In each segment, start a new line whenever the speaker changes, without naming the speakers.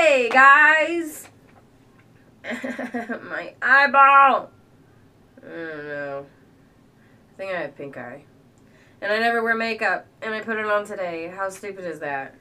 Hey guys! My eyeball! I don't know. I think I have pink eye. And I never wear makeup, and I put it on today. How stupid is that?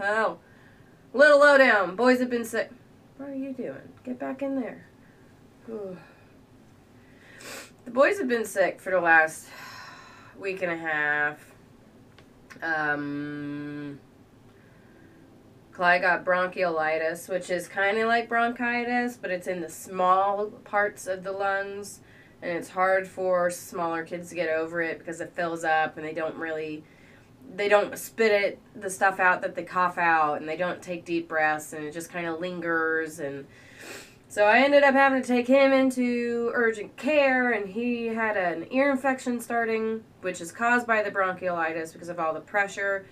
Oh. Little lowdown. Boys have been sick. What are you doing? Get back in there. Ooh. The boys have been sick for the last week and a half. Clyde got bronchiolitis, which is kind of like bronchitis, but it's in the small parts of the lungs, and it's hard for smaller kids to get over it because it fills up, and they don't spit the stuff out that they cough out, and they don't take deep breaths, and it just kind of lingers. And so I ended up having to take him into urgent care, and he had an ear infection starting, which is caused by the bronchiolitis because of all the pressure.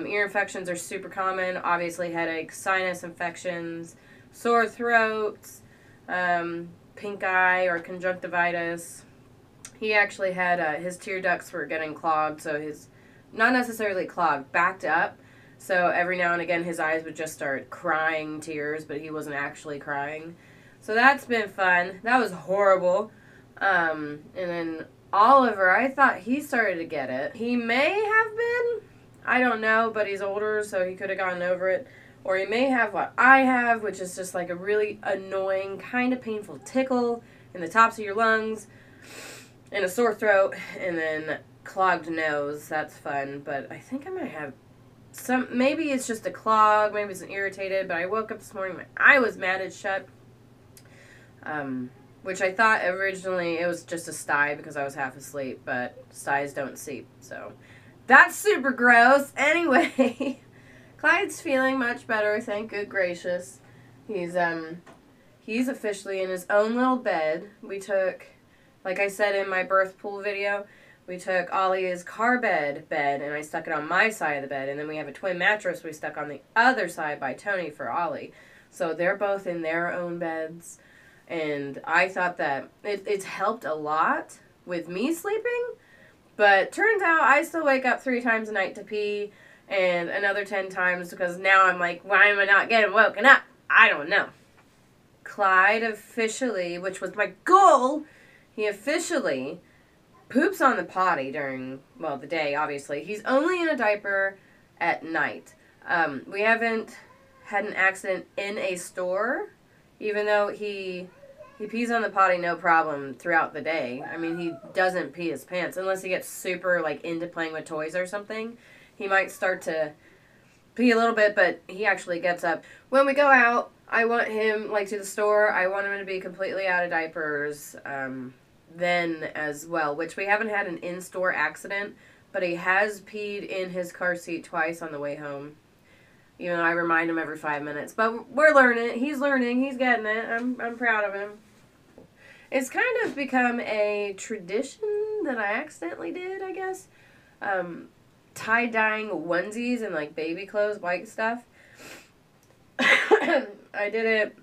Ear infections are super common. Obviously, headaches, sinus infections, sore throats, pink eye or conjunctivitis. He actually had his tear ducts were getting clogged, so not necessarily clogged, backed up. So every now and again, his eyes would just start crying tears, but he wasn't actually crying. So that's been fun. That was horrible. And then Oliver, I thought he started to get it. He may have been. I don't know, but he's older, so he could have gotten over it. Or he may have what I have, which is just like a really annoying, kind of painful tickle in the tops of your lungs, and a sore throat, and then clogged nose. That's fun, but I think I might have maybe it's just a clog, maybe it's an irritated, but I woke up this morning, my eye was matted shut, which I thought originally it was just a sty because I was half asleep, but sties don't seep, so that's super gross. Anyway, Clyde's feeling much better, thank good gracious. He's officially in his own little bed. We took, like I said in my birth pool video, we took Ollie's car bed, and I stuck it on my side of the bed, and then we have a twin mattress we stuck on the other side by Tony for Ollie. So they're both in their own beds, and I thought that it's helped a lot with me sleeping. But turns out I still wake up 3 times a night to pee, and another 10 times because now I'm like, why am I not getting woken up? I don't know. Clyde officially, which was my goal, he officially poops on the potty during, well, the day, obviously. He's only in a diaper at night. We haven't had an accident in a store, even though he pees on the potty no problem throughout the day. I mean, he doesn't pee his pants unless he gets super, like, into playing with toys or something. He might start to pee a little bit, but he actually gets up. When we go out, I want him, like, to the store, I want him to be completely out of diapers then as well, which we haven't had an in-store accident, but he has peed in his car seat twice on the way home. Even though I remind him every 5 minutes. But we're learning. He's learning. He's getting it. I'm proud of him. It's kind of become a tradition that I accidentally did, I guess. Tie-dyeing onesies and, like, baby clothes, white stuff. I did it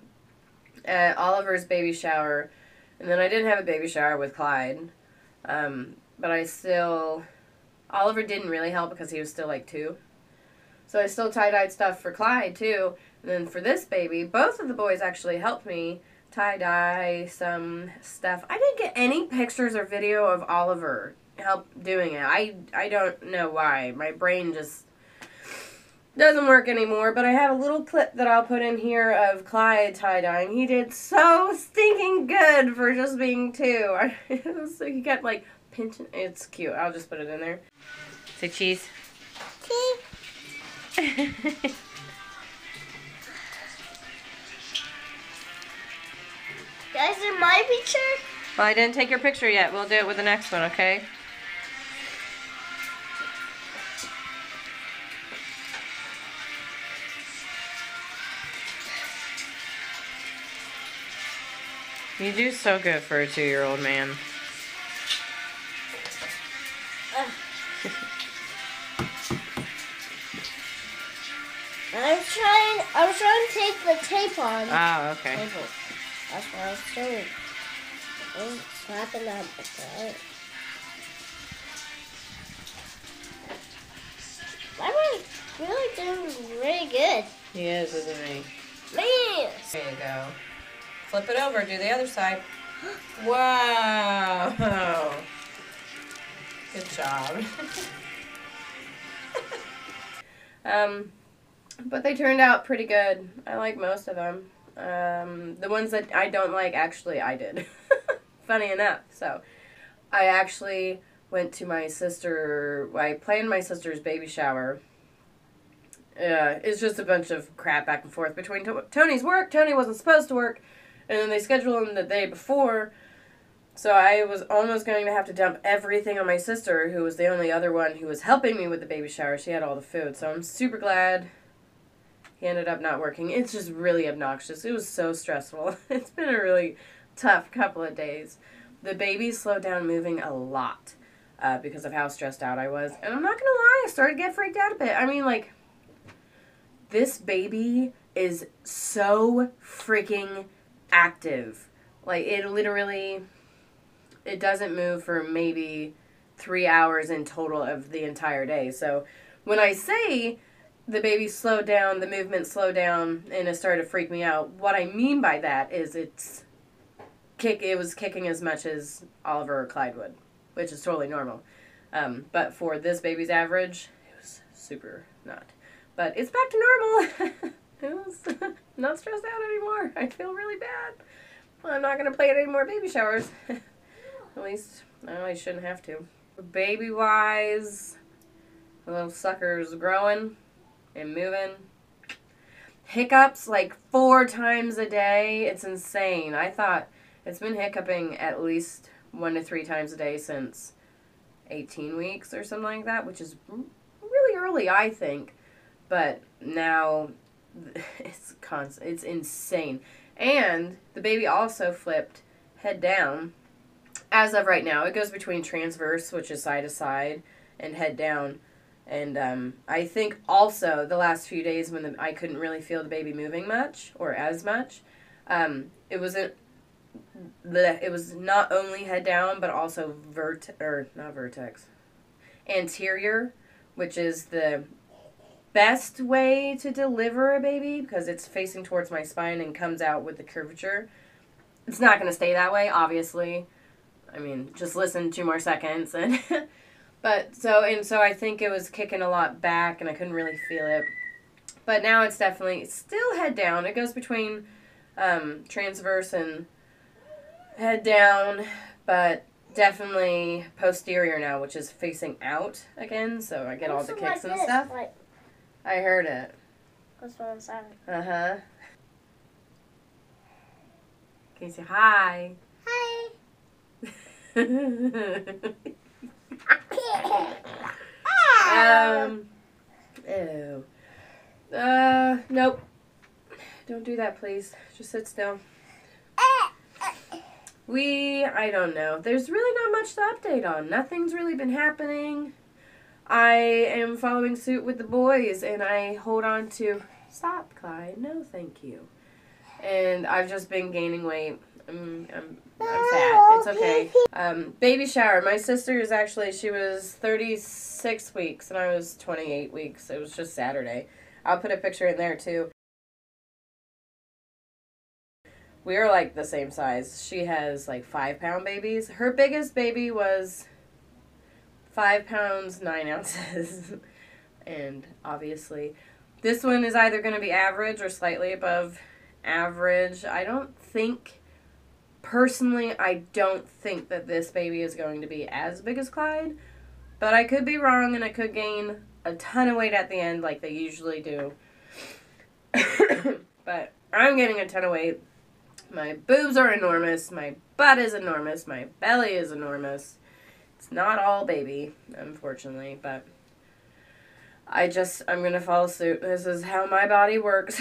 at Oliver's baby shower. And then I didn't have a baby shower with Clyde. But Oliver didn't really help because he was still, like, 2. So I still tie-dyed stuff for Clyde, too. And then for this baby, both of the boys actually helped me tie-dye some stuff. I didn't get any pictures or video of Oliver help doing it. I don't know why. My brain just doesn't work anymore. But I have a little clip that I'll put in here of Clyde tie-dyeing. He did so stinking good for just being 2. So he kept, like, pinching. It's cute. I'll just put it in there. Say cheese.
Cheese. Guys, in my picture?
Well, I didn't take your picture yet. We'll do it with the next one, okay? You do so good for a 2-year-old man.
I was trying to take the tape on.
Oh, okay.
That's what I was doing. Oh, slapping that butt. I was really doing really good.
He is, isn't he?
Man.
There you go. Flip it over. Do the other side. Wow. Good job. But they turned out pretty good. I like most of them. The ones that I don't like, actually, I did. Funny enough. So, I actually went to my sister. I planned my sister's baby shower. It's just a bunch of crap back and forth between Tony's work. Tony wasn't supposed to work, and then they scheduled him the day before. So I was almost going to have to dump everything on my sister, who was the only other one who was helping me with the baby shower. She had all the food, so I'm super glad he ended up not working. It's just really obnoxious. It was so stressful. It's been a really tough couple of days. The baby slowed down moving a lot because of how stressed out I was. And I'm not going to lie, I started to get freaked out a bit. I mean, like, this baby is so freaking active. Like, it literally, it doesn't move for maybe 3 hours in total of the entire day. So when I say the baby slowed down, the movement slowed down, and it started to freak me out, what I mean by that is it was kicking as much as Oliver or Clyde would, which is totally normal. But for this baby's average, it was super not. But it's back to normal. It was not stressed out anymore. I feel really bad. Well, I'm not going to play at any more baby showers. At least, I shouldn't have to. Baby-wise, the little sucker's growing and moving. Hiccups like 4 times a day. It's insane. I thought it's been hiccuping at least 1 to 3 times a day since 18 weeks or something like that, which is really early, I think. But now it's constant. It's insane. And the baby also flipped head down. As of right now, it goes between transverse, which is side to side, and head down. And I think also the last few days when I couldn't really feel the baby moving much or as much, it was not only head down but also anterior, which is the best way to deliver a baby because it's facing towards my spine and comes out with the curvature. It's not going to stay that way, obviously. I mean, just listen 2 more seconds and so I think it was kicking a lot back and I couldn't really feel it. But now it's definitely still head down. It goes between transverse and head down, but definitely posterior now, which is facing out again, so I get all the kicks and stuff. I heard it.
That's what I'm saying.
Uh-huh. Can you say hi?
Hi.
Ew. Nope. Don't do that, please. Just sit still. I don't know. There's really not much to update on. Nothing's really been happening. I am following suit with the boys, and I hold on to... Stop, Clyde. No, thank you. And I've just been gaining weight. I'm fat. It's okay. Baby shower. My sister is actually, she was 36 weeks, and I was 28 weeks. It was just Saturday. I'll put a picture in there, too. We are, like, the same size. She has, like, 5-pound babies. Her biggest baby was 5 pounds, 9 ounces. And, obviously, this one is either going to be average or slightly above average. Personally, I don't think that this baby is going to be as big as Clyde. But I could be wrong, and I could gain a ton of weight at the end like they usually do. But I'm getting a ton of weight. My boobs are enormous. My butt is enormous. My belly is enormous. It's not all baby, unfortunately, but I'm going to follow suit. This is how my body works.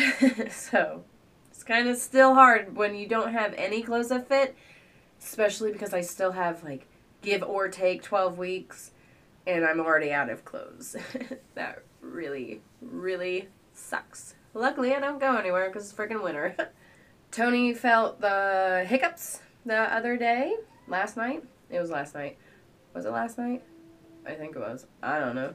So it's kind of still hard when you don't have any clothes that fit, especially because I still have, like, give or take 12 weeks, and I'm already out of clothes. That really, really sucks. Luckily, I don't go anywhere because it's freaking winter. Tony felt the hiccups the other day. Last night. It was last night. Was it last night? I think it was. I don't know.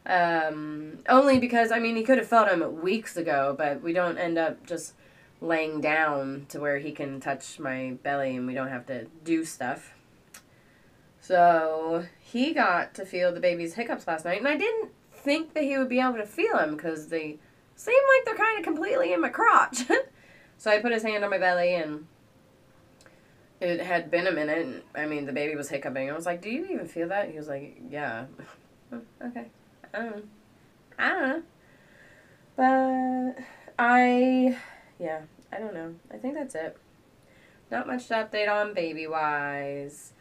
Only because, I mean, he could have felt him weeks ago, but we don't end up just laying down to where he can touch my belly and we don't have to do stuff. So he got to feel the baby's hiccups last night, and I didn't think that he would be able to feel them because they seem like they're kind of completely in my crotch. So I put his hand on my belly, and it had been a minute. And, I mean, the baby was hiccuping. I was like, "Do you even feel that?" He was like, "Yeah." Okay. I don't know. But I don't know. I think that's it. Not much to update on baby-wise.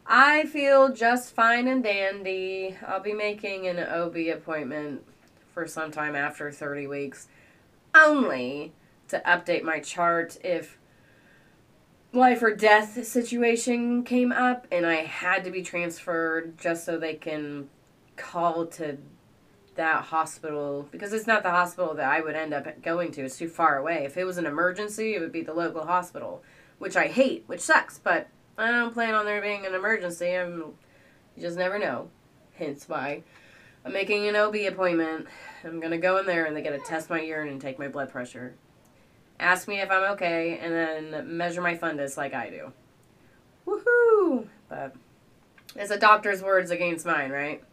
I feel just fine and dandy. I'll be making an OB appointment for sometime after 30 weeks. Only to update my chart if life or death situation came up and I had to be transferred, just so they can call to that hospital, because it's not the hospital that I would end up going to. It's too far away. If it was an emergency, it would be the local hospital, which I hate, which sucks, but I don't plan on there being an emergency. You just never know. Hence why I'm making an OB appointment. I'm going to go in there and they get to test my urine and take my blood pressure. Ask me if I'm okay, and then measure my fundus like I do. Woohoo! But it's a doctor's words against mine, right?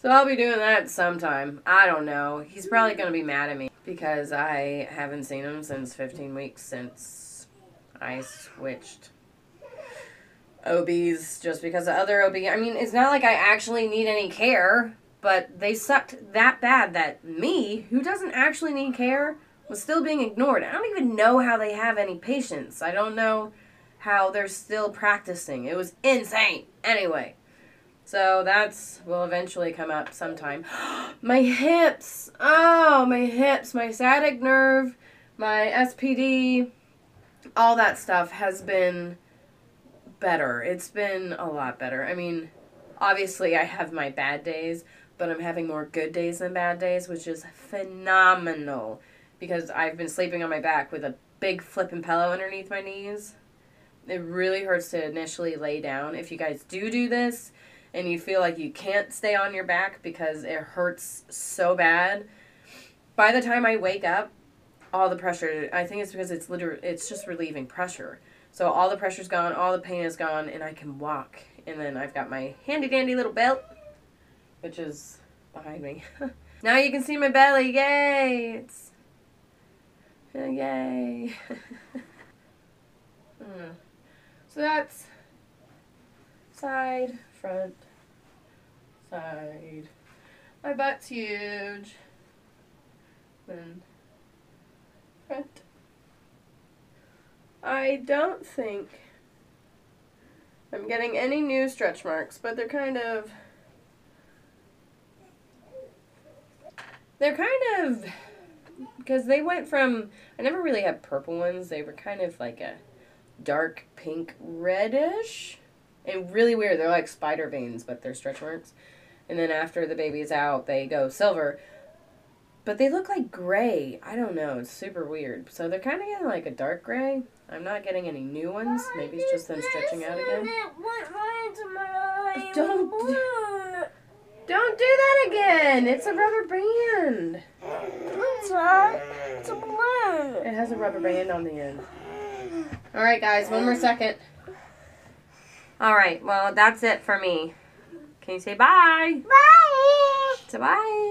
So I'll be doing that sometime. I don't know. He's probably going to be mad at me because I haven't seen him since 15 weeks since I switched OBs just because of other OB. I mean, it's not like I actually need any care, but they sucked that bad that me, who doesn't actually need care, was still being ignored. I don't even know how they have any patience. I don't know how they're still practicing. It was insane. Anyway. So will eventually come up sometime. My hips. Oh, my hips. My sciatic nerve. My SPD. All that stuff has been better. It's been a lot better. I mean, obviously I have my bad days, but I'm having more good days than bad days, which is phenomenal. Because I've been sleeping on my back with a big flipping pillow underneath my knees. It really hurts to initially lay down. If you guys do this, and you feel like you can't stay on your back because it hurts so bad, by the time I wake up, all the pressure, I think it's because it's just relieving pressure. So all the pressure's gone, all the pain is gone, and I can walk. And then I've got my handy dandy little belt, which is behind me. Now you can see my belly, yay! Yay! So that's side, front, side. My butt's huge. Then front. I don't think I'm getting any new stretch marks, but they're kind of, because they went from, I never really had purple ones. They were kind of like a dark pink reddish. And really weird. They're like spider veins, but they're stretch marks. And then after the baby's out, they go silver. But they look like gray. I don't know. It's super weird. So they're kind of getting like a dark gray. I'm not getting any new ones. Maybe it's just them stretching out again. Don't do that again. It's a rubber band.
It's not. It's a balloon.
It has a rubber band on the end. All right, guys. One more second. All right. Well, that's it for me. Can you say bye?
Bye.
So bye.